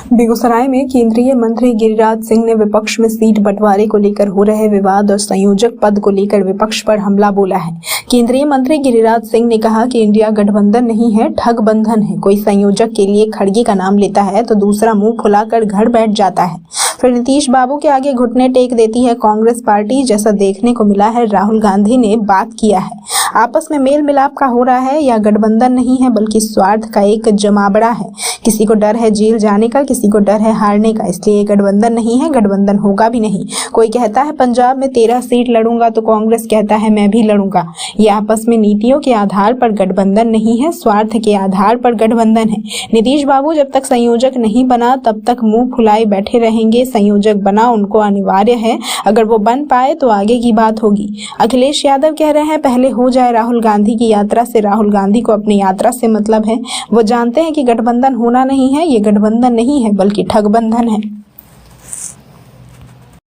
बेगूसराय में केंद्रीय मंत्री गिरिराज सिंह ने विपक्ष में सीट बंटवारे को लेकर हो रहे विवाद और संयोजक पद को लेकर विपक्ष पर हमला बोला है। केंद्रीय मंत्री गिरिराज सिंह ने कहा कि इंडिया गठबंधन नहीं है, ठग बंधन है। कोई संयोजक के लिए खड़गे का नाम लेता है तो दूसरा मुंह फुलाकर घर बैठ जाता है, फिर नीतीश बाबू के आगे घुटने टेक देती है कांग्रेस पार्टी। जैसा देखने को मिला है, राहुल गांधी ने बात किया है, आपस में मेल मिलाप का हो रहा है। यह गठबंधन नहीं है बल्कि स्वार्थ का एक जमावड़ा है। किसी को डर है जेल जाने का, किसी को डर है हारने का, इसलिए गठबंधन नहीं है, गठबंधन होगा भी नहीं। कोई कहता है पंजाब में 13 सीट लड़ूंगा तो कांग्रेस कहता है मैं भी लड़ूंगा। ये आपस में नीतियों के आधार पर गठबंधन नहीं है, स्वार्थ के आधार पर गठबंधन है। नीतीश बाबू जब तक संयोजक नहीं बना तब तक मुंह फुलाए बैठे रहेंगे। संयोजक बना उनको अनिवार्य है, अगर वो बन पाए तो आगे की बात होगी। अखिलेश यादव कह रहे हैं पहले हो जाए राहुल गांधी की यात्रा से। राहुल गांधी को अपनी यात्रा से मतलब है। वो जानते हैं कि गठबंधन होना नहीं है, ये गठबंधन नहीं है बल्कि ठगबंधन है।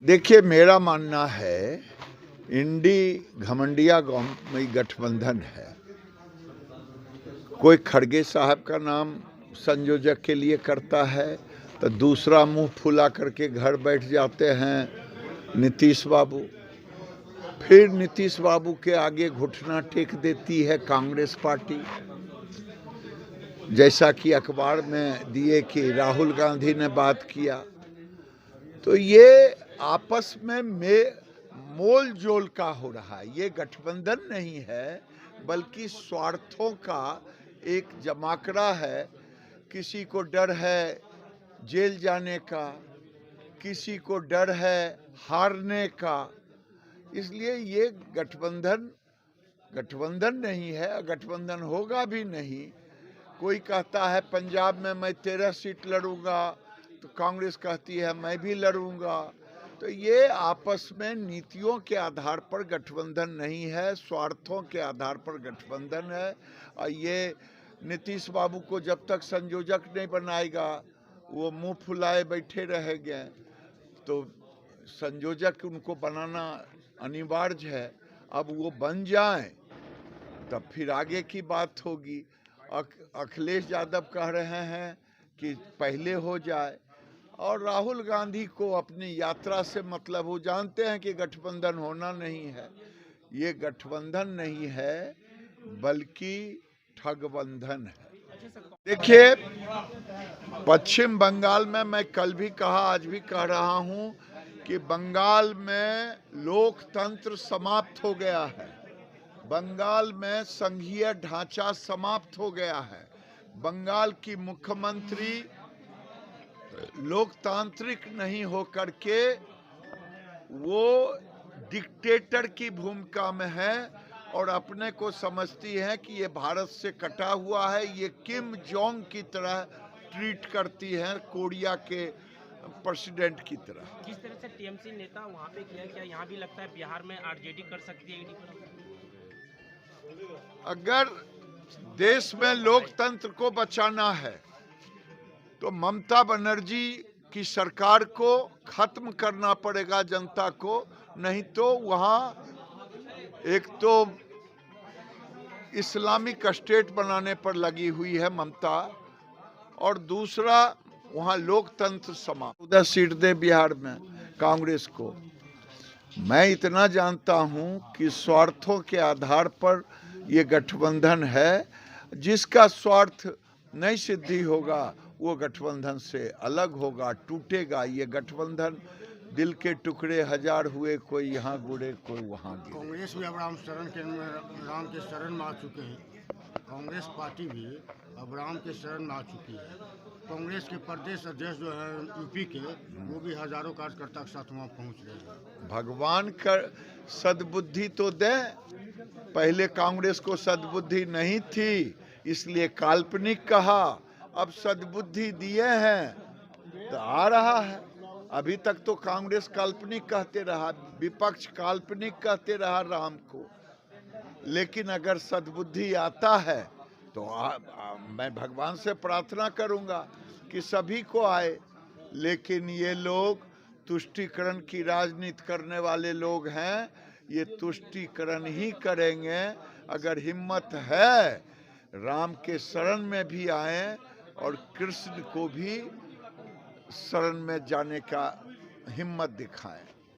देखिए, मेरा मानना है इंडी घमंडिया गांव में गठबंधन है। कोई खड़गे साहब का नाम संयोजक के लिए करता है तो दूसरा मुंह फुला करके घर बैठ जाते हैं नीतीश बाबू। फिर नीतीश बाबू के आगे घुटना टेक देती है कांग्रेस पार्टी। जैसा कि अखबार में दिए कि राहुल गांधी ने बात किया, तो ये आपस में मोल जोल का हो रहा है। ये गठबंधन नहीं है बल्कि स्वार्थों का एक जमाकड़ा है। किसी को डर है जेल जाने का, किसी को डर है हारने का, इसलिए ये गठबंधन नहीं है, गठबंधन होगा भी नहीं। कोई कहता है पंजाब में मैं 13 सीट लड़ूंगा तो कांग्रेस कहती है मैं भी लड़ूंगा। तो ये आपस में नीतियों के आधार पर गठबंधन नहीं है, स्वार्थों के आधार पर गठबंधन है। और ये नीतीश बाबू को जब तक संयोजक नहीं बनाएगा वो मुंह फुलाए बैठे रहेंगे, तो संयोजक उनको बनाना अनिवार्य है। अब वो बन जाएं तब फिर आगे की बात होगी। अखिलेश यादव कह रहे हैं कि पहले हो जाए, और राहुल गांधी को अपनी यात्रा से मतलब, वो जानते हैं कि गठबंधन होना नहीं है। ये गठबंधन नहीं है बल्कि ठगबंधन है। देखिए, पश्चिम बंगाल में मैं कल भी कहा आज भी कह रहा हूं कि बंगाल में लोकतंत्र समाप्त हो गया है। बंगाल में संघीय ढांचा समाप्त हो गया है। बंगाल की मुख्यमंत्री लोकतांत्रिक नहीं होकर के वो डिक्टेटर की भूमिका में है और अपने को समझती है कि ये भारत से कटा हुआ है। ये किम जोंग की तरह ट्रीट करती है, कोरिया के प्रेसिडेंट की तरह। जिस तरह से टीएमसी नेता वहाँ पे किया, क्या यहाँ भी लगता है बिहार में आरजेडी कर सकती है? अगर देश में लोकतंत्र को बचाना है तो ममता बनर्जी की सरकार को खत्म करना पड़ेगा जनता को, नहीं तो वहाँ एक तो इस्लामिक स्टेट बनाने पर लगी हुई है ममता, और दूसरा वहाँ लोकतंत्र समाप्त। 14 सीट दे बिहार में कांग्रेस को। मैं इतना जानता हूँ कि स्वार्थों के आधार पर ये गठबंधन है। जिसका स्वार्थ नहीं सिद्धि होगा वो गठबंधन से अलग होगा, टूटेगा। ये गठबंधन दिल के टुकड़े हजार हुए, कोई यहाँ गुड़े कोई वहाँ गिरे। कांग्रेस भी अब राम के शरण में आ चुके हैं। कांग्रेस पार्टी भी अब राम के शरण में आ चुकी है। कांग्रेस के प्रदेश अध्यक्ष जो है यूपी के, वो भी हजारों कार्यकर्ता के साथ वहाँ पहुँच रहे हैं। भगवान का सद्बुद्धि तो दे। पहले कांग्रेस को सद्बुद्धि नहीं थी इसलिए काल्पनिक कहा, अब सद्बुद्धि दिए हैं तो आ रहा है। अभी तक तो कांग्रेस काल्पनिक कहते रहा, विपक्ष काल्पनिक कहते रहा राम को। लेकिन अगर सद्बुद्धि आता है तो मैं भगवान से प्रार्थना करूंगा कि सभी को आए। लेकिन ये लोग तुष्टीकरण की राजनीति करने वाले लोग हैं, ये तुष्टीकरण ही करेंगे। अगर हिम्मत है राम के शरण में भी आए और कृष्ण को भी शरण में जाने का हिम्मत दिखाएं।